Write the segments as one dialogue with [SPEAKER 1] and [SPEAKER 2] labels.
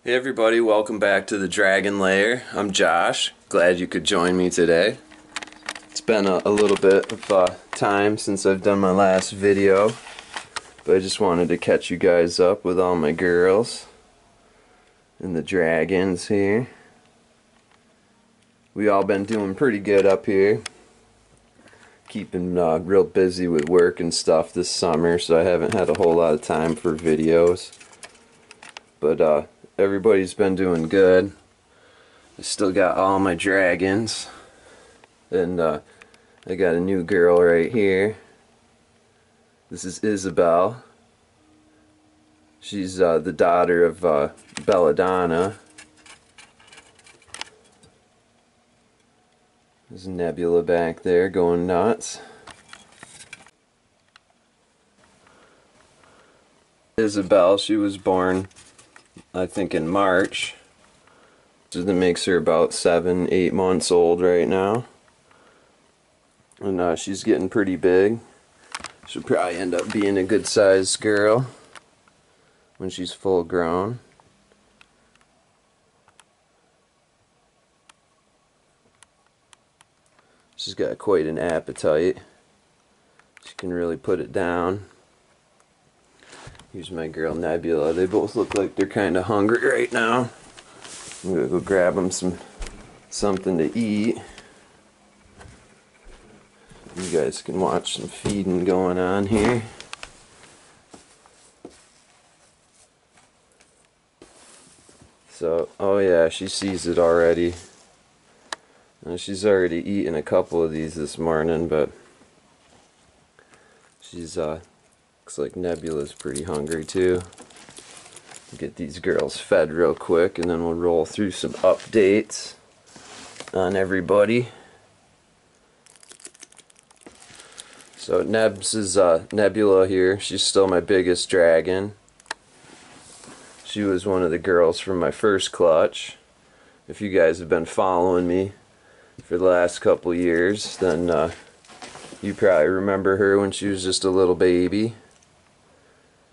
[SPEAKER 1] Hey everybody, welcome back to the Dragon Lair. I'm Josh. Glad you could join me today. It's been a little bit of time since I've done my last video, but I just wanted to catch you guys up with all my girls and the dragons here. We all been doing pretty good up here. Keeping real busy with work and stuff this summer, so I haven't had a whole lot of time for videos. But everybody's been doing good. I still got all my dragons. And I got a new girl right here. This is Isabel. She's the daughter of Belladonna. There's Nebula back there going nuts. Isabel, she was born I think in March, so that makes her about 7-8 months old right now, and she's getting pretty big. She'll probably end up being a good sized girl when she's full grown. She's got quite an appetite. She can really put it down. Here's my girl Nebula. They both look like they're kind of hungry right now. I'm gonna go grab them something to eat. You guys can watch some feeding going on here. So, oh yeah, she sees it already. She's already eaten a couple of these this morning, but she's looks like Nebula's pretty hungry too. Get these girls fed real quick and then we'll roll through some updates on everybody. So Nebs is Nebula here. She's still my biggest dragon. She was one of the girls from my first clutch. If you guys have been following me for the last couple years, then you probably remember her when she was just a little baby.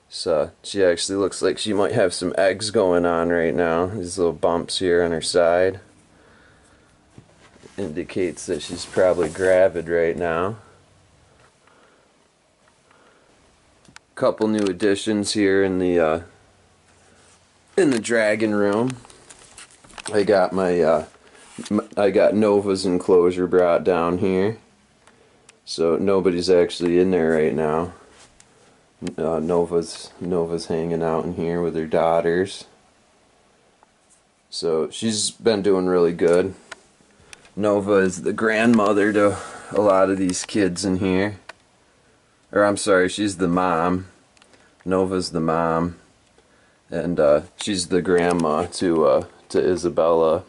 [SPEAKER 1] So she actually looks like she might have some eggs going on right now. These little bumps here on her side indicates that she's probably gravid right now. Couple new additions here in the dragon room. I got Nova's enclosure brought down here, so nobody's actually in there right now. Nova's hanging out in here with her daughters, so she's been doing really good. Nova is the grandmother to a lot of these kids in here, or I'm sorry, she's the mom. Nova's the mom, and she's the grandma to Isabella.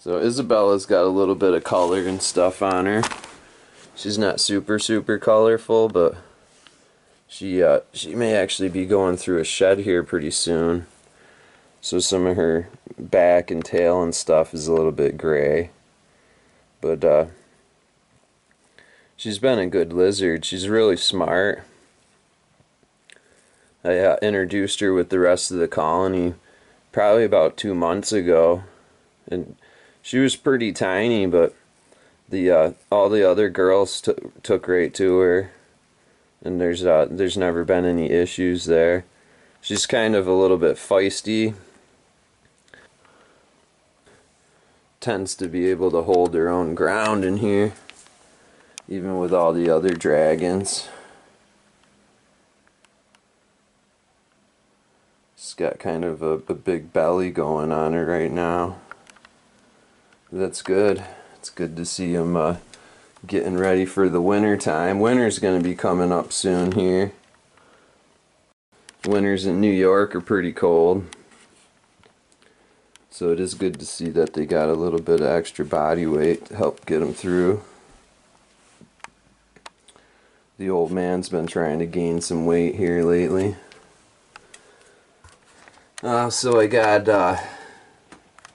[SPEAKER 1] So Isabella's got a little bit of color and stuff on her. She's not super colorful, but she may actually be going through a shed here pretty soon. So some of her back and tail and stuff is a little bit gray. But she's been a good lizard. She's really smart. I introduced her with the rest of the colony probably about 2 months ago, and she was pretty tiny, but all the other girls took right to her, and there's never been any issues there. She's kind of a little bit feisty. Tends to be able to hold her own ground in here, even with all the other dragons. She's got kind of a big belly going on her right now. That's good. It's good to see them getting ready for the winter time. Winter's going to be coming up soon here. Winters in New York are pretty cold, so it is good to see that they got a little bit of extra body weight to help get them through. The old man's been trying to gain some weight here lately. So I got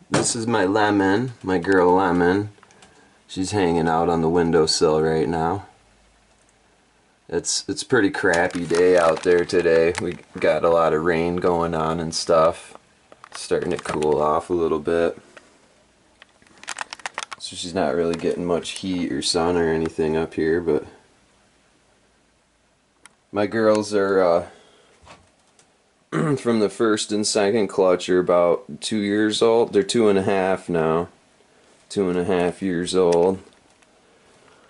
[SPEAKER 1] this is my Lemon, my girl Lemon. She's hanging out on the windowsill right now. It's a pretty crappy day out there today. We got a lot of rain going on and stuff. It's starting to cool off a little bit. So she's not really getting much heat or sun or anything up here, but my girls are from the first and second clutch are about 2 years old. They're 2.5 now. 2.5 years old.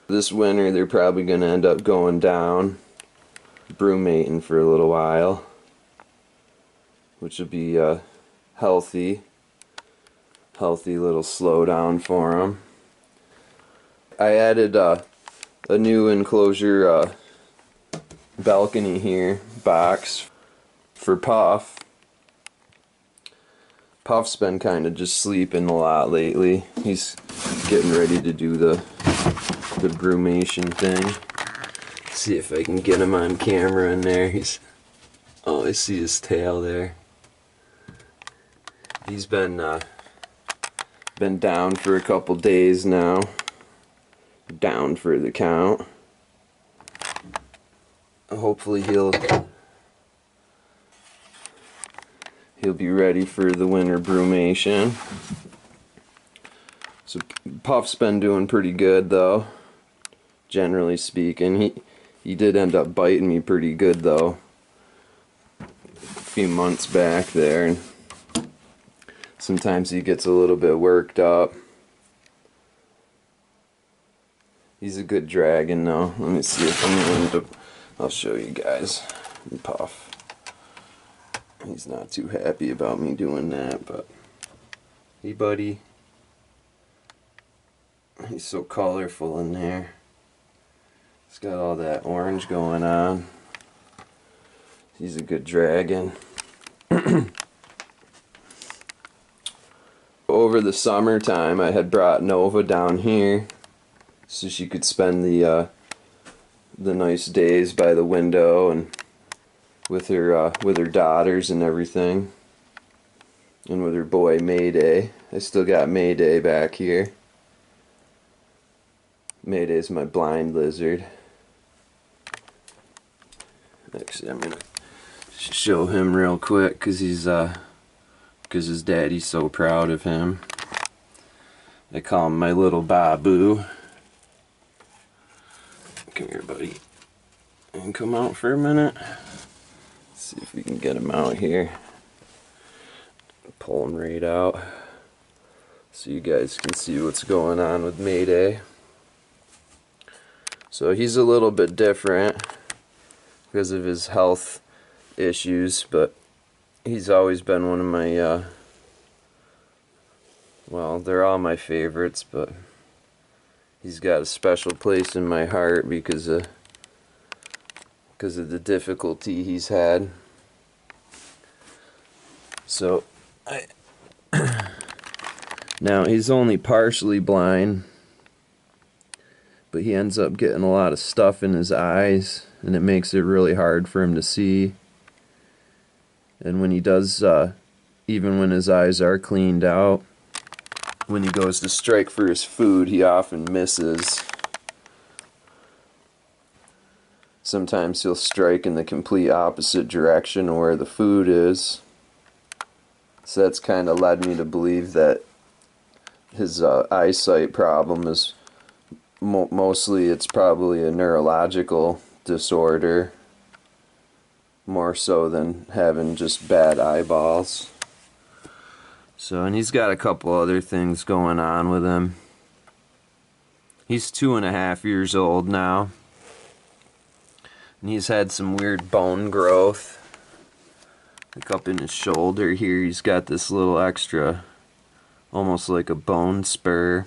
[SPEAKER 1] This winter they're probably going to end up going down, brewmating for a little while, which will be healthy little slowdown for them. I added a new enclosure balcony here box for Puff. Puff's been kind of just sleeping a lot lately. He's getting ready to do the brumation thing. Let's see if I can get him on camera in there. Oh, I see his tail there. He's been down for a couple days now. Down for the count. Hopefully he'll be ready for the winter brumation. So Puff's been doing pretty good though, generally speaking. He did end up biting me pretty good though a few months back there, and sometimes he gets a little bit worked up. He's a good dragon though. Let me see if I'm going to, I'll show you guys. Puff. He's not too happy about me doing that, but hey buddy. He's so colorful in there. He's got all that orange going on. He's a good dragon. Over the summertime I had brought Nova down here so she could spend the nice days by the window and with her daughters and everything, and with her boy Mayday. I still got Mayday back here. Mayday's my blind lizard. Actually, I'm gonna show him real quick because his daddy's so proud of him. I call him my little Babu. Come here, buddy. And come out for a minute. See if we can get him out here. Pull him right out so you guys can see what's going on with Mayday. So he's a little bit different because of his health issues, but he's always been one of my well, they're all my favorites, but he's got a special place in my heart because of the difficulty he's had. So now he's only partially blind, but he ends up getting a lot of stuff in his eyes, and it makes it really hard for him to see. And when he does, even when his eyes are cleaned out, when he goes to strike for his food, he often misses. Sometimes he'll strike in the complete opposite direction of where the food is. So that's kind of led me to believe that his eyesight problem is mostly, it's probably a neurological disorder, more so than having just bad eyeballs. So, and he's got a couple other things going on with him. He's 2.5 years old now. And he's had some weird bone growth. Like up in his shoulder here, he's got this little extra, almost like a bone spur.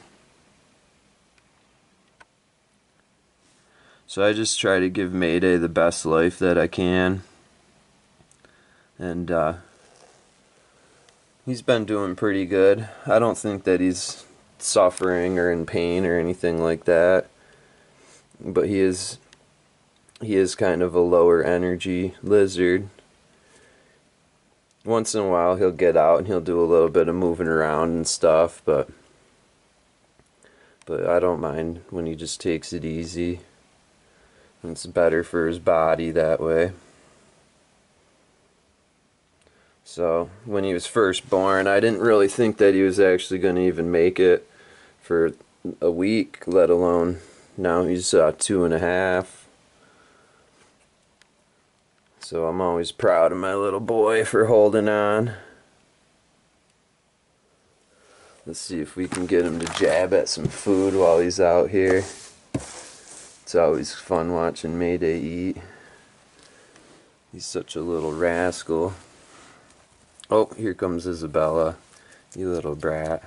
[SPEAKER 1] So I just try to give Mayday the best life that I can. And he's been doing pretty good. I don't think that he's suffering or in pain or anything like that. But he is kind of a lower energy lizard. Once in a while he'll get out and he'll do a little bit of moving around and stuff, but I don't mind when he just takes it easy. It's better for his body that way. So when he was first born, I didn't really think that he was actually going to even make it for a week, let alone now he's 2.5. So I'm always proud of my little boy for holding on. Let's see if we can get him to jab at some food while he's out here. It's always fun watching Mayday eat. He's such a little rascal. Oh, here comes Isabella. You little brat.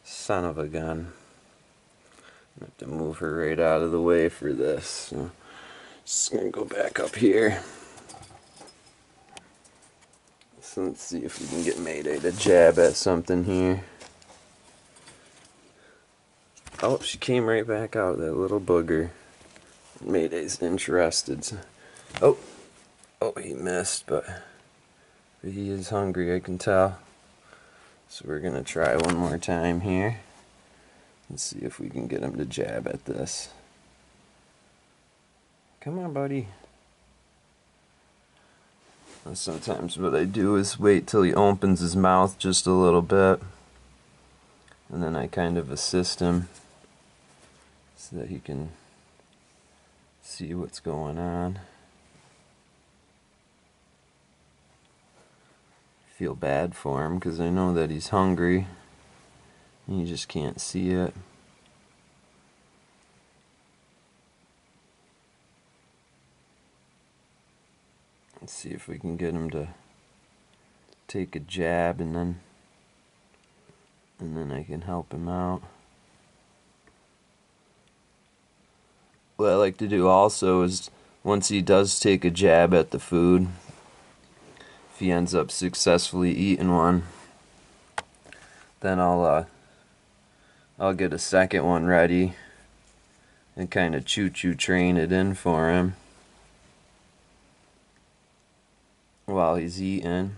[SPEAKER 1] Son of a gun. I have to move her right out of the way for this. So just gonna go back up here. So let's see if we can get Mayday to jab at something here. Oh, she came right back out, that little booger. Mayday's interested. Oh, he missed, but he is hungry, I can tell. So we're gonna try one more time here. Let's see if we can get him to jab at this. Come on, buddy. And sometimes what I do is wait till he opens his mouth just a little bit, and then I kind of assist him so that he can see what's going on. Feel bad for him because I know that he's hungry and you just can't see it. Let's see if we can get him to take a jab, and then I can help him out. What I like to do also is, once he does take a jab at the food, if he ends up successfully eating one, then I'll get a second one ready and kind of choo-choo train it in for him while he's eating.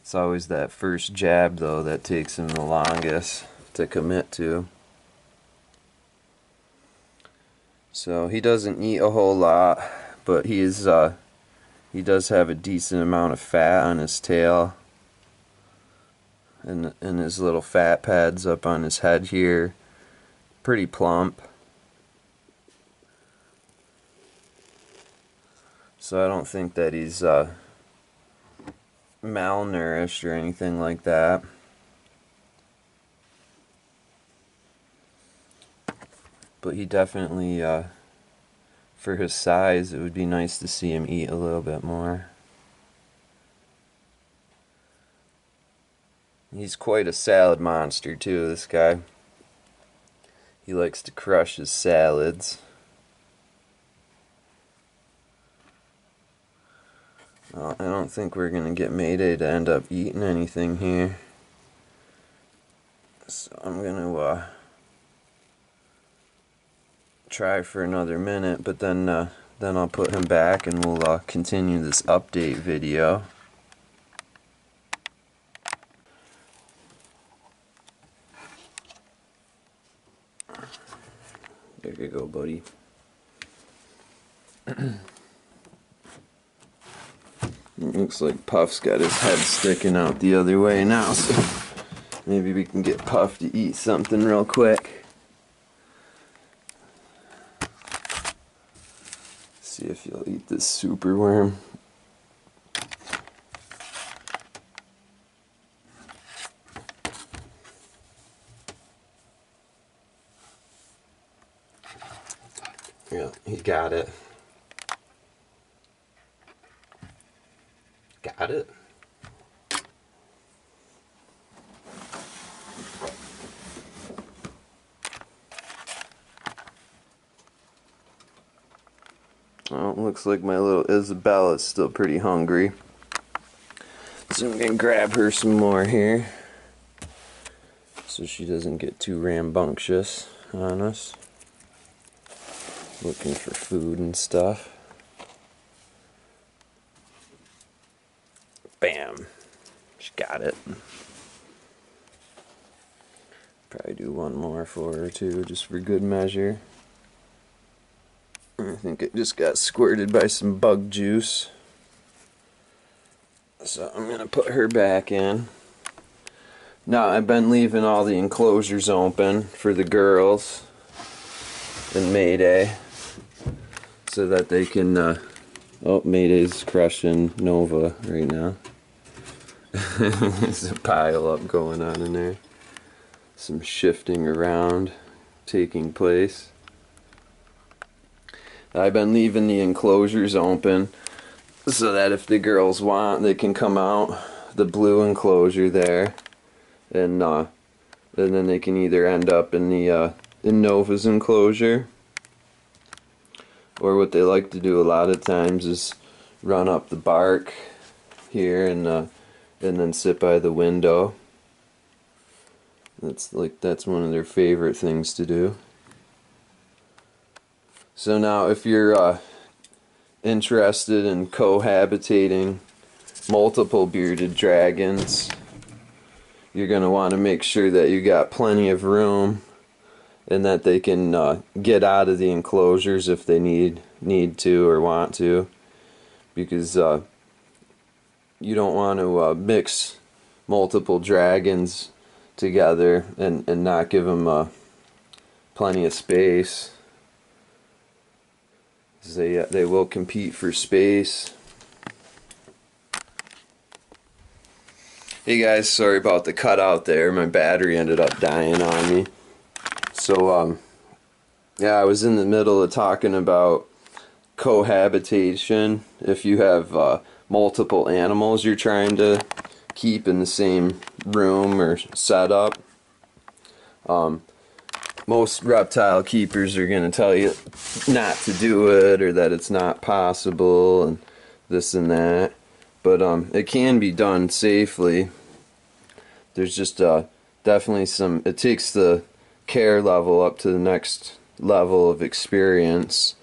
[SPEAKER 1] It's always that first jab though that takes him the longest to commit to. So he doesn't eat a whole lot, but he does have a decent amount of fat on his tail, and his little fat pads up on his head here, pretty plump. So I don't think that he's malnourished or anything like that. But he definitely, for his size, it would be nice to see him eat a little bit more. He's quite a salad monster too, this guy. He likes to crush his salads. I don't think we're going to get Mayday to end up eating anything here. So I'm going to try for another minute, but then I'll put him back and we'll continue this update video. There you go, buddy. It looks like Puff's got his head sticking out the other way now, so maybe we can get Puff to eat something real quick. See if he'll eat this super worm. Yeah, he got it. Got it. Well, it looks like my little Isabella's still pretty hungry. So I'm gonna grab her some more here so she doesn't get too rambunctious on us, looking for food and stuff. Bam. She got it. Probably do one more for her too, just for good measure. I think it just got squirted by some bug juice. So I'm going to put her back in. Now I've been leaving all the enclosures open for the girls in Mayday so that they can, oh, Mayday's crushing Nova right now. There's a pile up going on in there. Some shifting around taking place. I've been leaving the enclosures open so that if the girls want, they can come out the blue enclosure there, and then they can either end up in the in Nova's enclosure, or what they like to do a lot of times is run up the bark here and then sit by the window. That's one of their favorite things to do. So now if you're interested in cohabitating multiple bearded dragons, you're going to want to make sure that you got plenty of room and that they can get out of the enclosures if they need to or want to, because you don't want to mix multiple dragons together and not give them plenty of space. They will compete for space. Hey guys, sorry about the cutout there. My battery ended up dying on me. So yeah, I was in the middle of talking about cohabitation. If you have multiple animals you're trying to keep in the same room or setup, most reptile keepers are going to tell you not to do it, or that it's not possible and this and that, but it can be done safely. There's just definitely it takes the care level up to the next level of experience.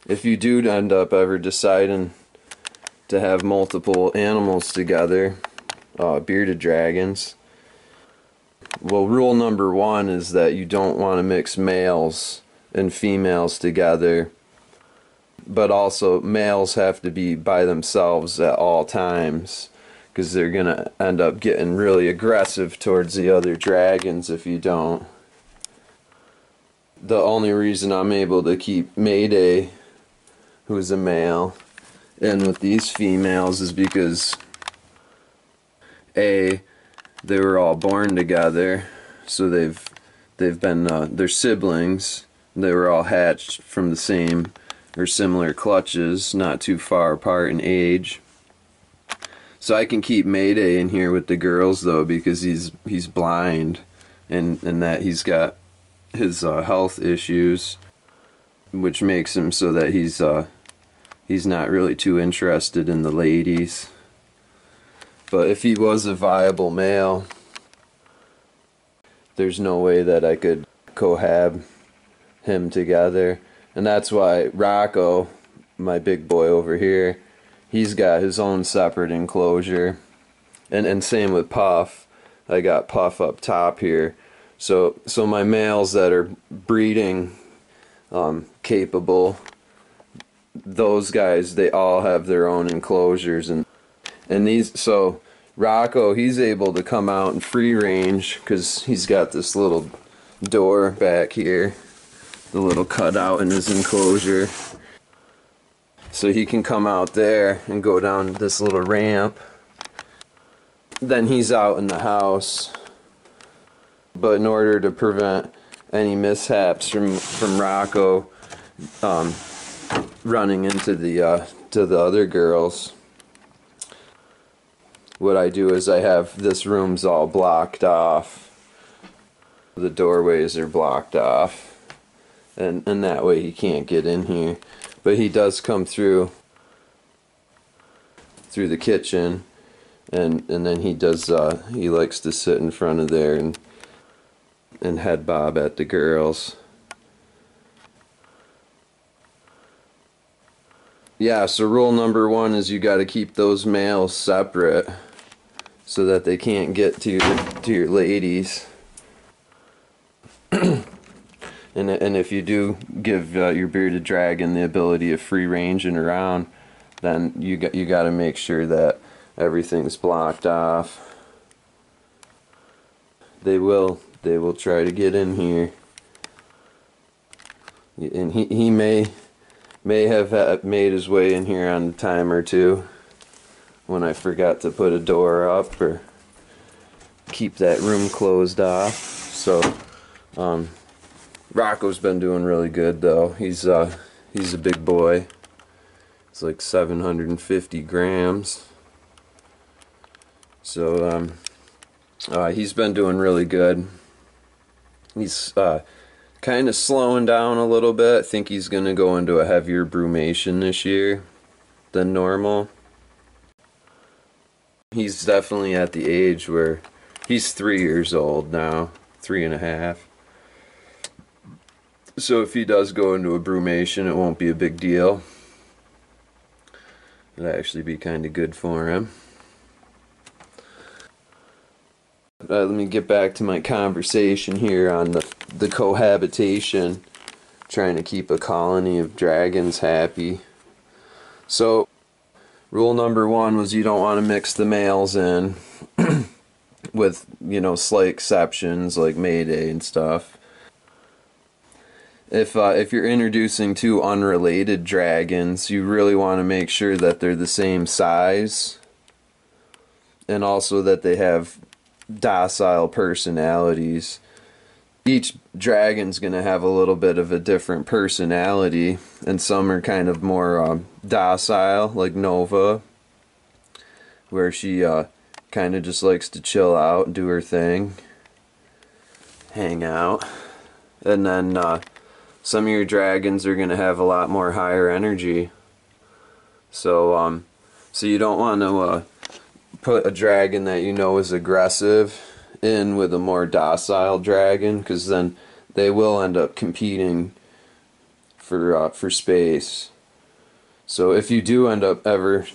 [SPEAKER 1] If you do end up ever deciding to have multiple animals together, bearded dragons, well, rule number one is that you don't want to mix males and females together, but also males have to be by themselves at all times, because they're going to end up getting really aggressive towards the other dragons if you don't. The only reason I'm able to keep Mayday, who's a male, in with these females is because A, they were all born together, so they've been they're siblings. They were all hatched from the same or similar clutches, not too far apart in age. So I can keep Mayday in here with the girls though, because he's blind, and that he's got his health issues, which makes him so that he's not really too interested in the ladies. But if he was a viable male, there's no way that I could cohab him together. And that's why Rocco, my big boy over here, he's got his own separate enclosure. And same with Puff. I got Puff up top here. So my males that are breeding capable, those guys, they all have their own enclosures, and these, so Rocco, he's able to come out in free range because he's got this little door back here, the little cutout in his enclosure, so he can come out there and go down this little ramp. Then he's out in the house. But in order to prevent any mishaps from Rocco running into the to the other girls, what I do is I have this room's all blocked off. The doorways are blocked off, and that way he can't get in here. But he does come through the kitchen, and then he does he likes to sit in front of there and head bob at the girls. Yeah, so rule number one is you got to keep those males separate. so that they can't get to your ladies. And if you do give your bearded dragon the ability of free ranging around, then you got to make sure that everything's blocked off. They will try to get in here, and he may have made his way in here on a time or two when I forgot to put a door up or keep that room closed off. So Rocco's been doing really good though. He's a big boy. It's like 750 grams. So he's been doing really good. He's kind of slowing down a little bit. I think he's going to go into a heavier brumation this year than normal. He's definitely at the age where he's 3 years old now, 3.5. So if he does go into a brumation, it won't be a big deal. It'll actually be kind of good for him. Let me get back to my conversation here on the cohabitation, trying to keep a colony of dragons happy. So rule number 1 was you don't want to mix the males in with, you know, slight exceptions like Mayday and stuff. If you're introducing 2 unrelated dragons, you really want to make sure that they're the same size, and also that they have docile personalities. Each dragon's going to have a little bit of a different personality, and some are kind of more docile, like Nova, where she kind of just likes to chill out and do her thing, hang out. And then some of your dragons are going to have a lot more higher energy. So you don't want to put a dragon that you know is aggressive in with a more docile dragon, because then they will end up competing for space. So if you do end up ever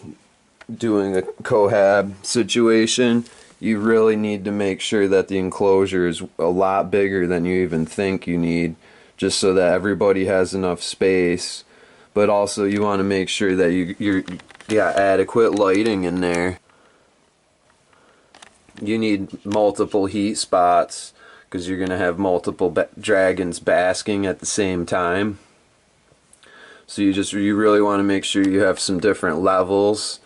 [SPEAKER 1] doing a cohab situation, you really need to make sure that the enclosure is a lot bigger than you even think you need, just so that everybody has enough space. But also you want to make sure that you got adequate lighting in there. You need multiple heat spots, because you're going to have multiple dragons basking at the same time. So you really want to make sure you have some different levels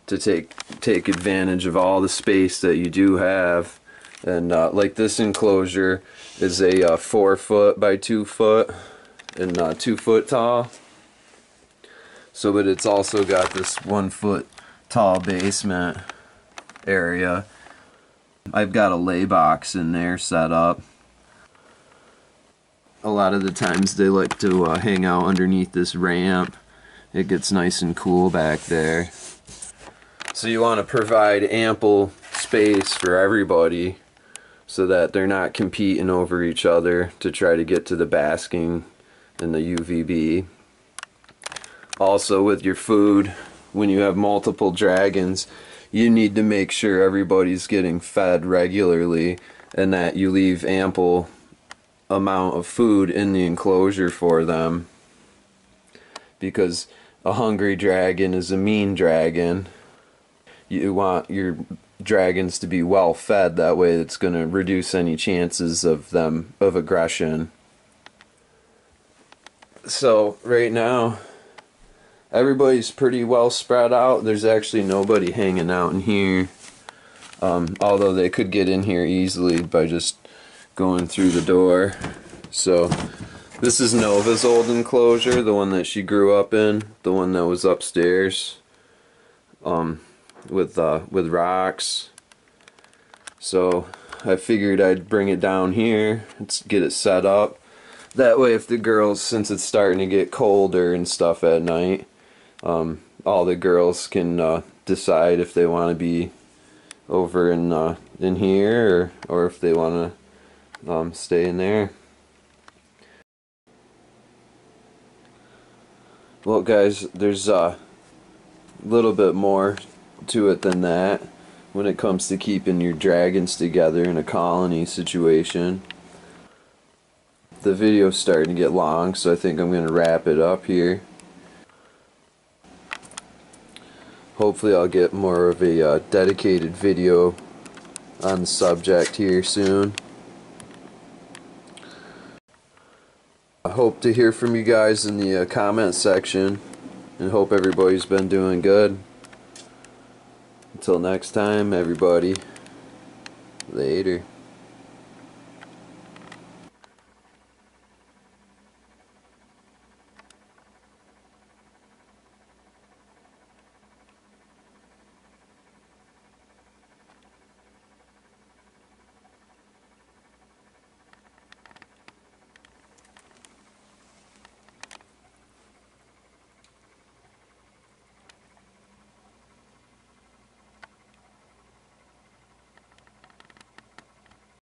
[SPEAKER 1] to take advantage of all the space that you do have. And like this enclosure is a 4 foot by 2 foot and 2 foot tall. So, but it's also got this 1 foot tall basement area. I've got a lay box in there set up. A lot of the times they like to hang out underneath this ramp. It gets nice and cool back there. So you want to provide ample space for everybody so that they're not competing over each other to try to get to the basking and the UVB. Also with your food, when you have multiple dragons, you need to make sure everybody's getting fed regularly and that you leave ample amount of food in the enclosure for them, because a hungry dragon is a mean dragon. You want your dragons to be well fed, that way it's going to reduce any chances of aggression. So right now everybody's pretty well spread out. There's actually nobody hanging out in here, although they could get in here easily by just going through the door. So this is Nova's old enclosure, the one that she grew up in, the one that was upstairs with rocks. So I figured I'd bring it down here, let's get it set up. That way if the girls, since it's starting to get colder and stuff at night, all the girls can decide if they want to be over in here or if they want to stay in there. Well guys, there's a little bit more to it than that. when it comes to keeping your dragons together in a colony situation. The video's starting to get long, so I think I'm going to wrap it up here. Hopefully I'll get more of a dedicated video on the subject here soon. I hope to hear from you guys in the comment section, and hope everybody's been doing good. Until next time, everybody, later.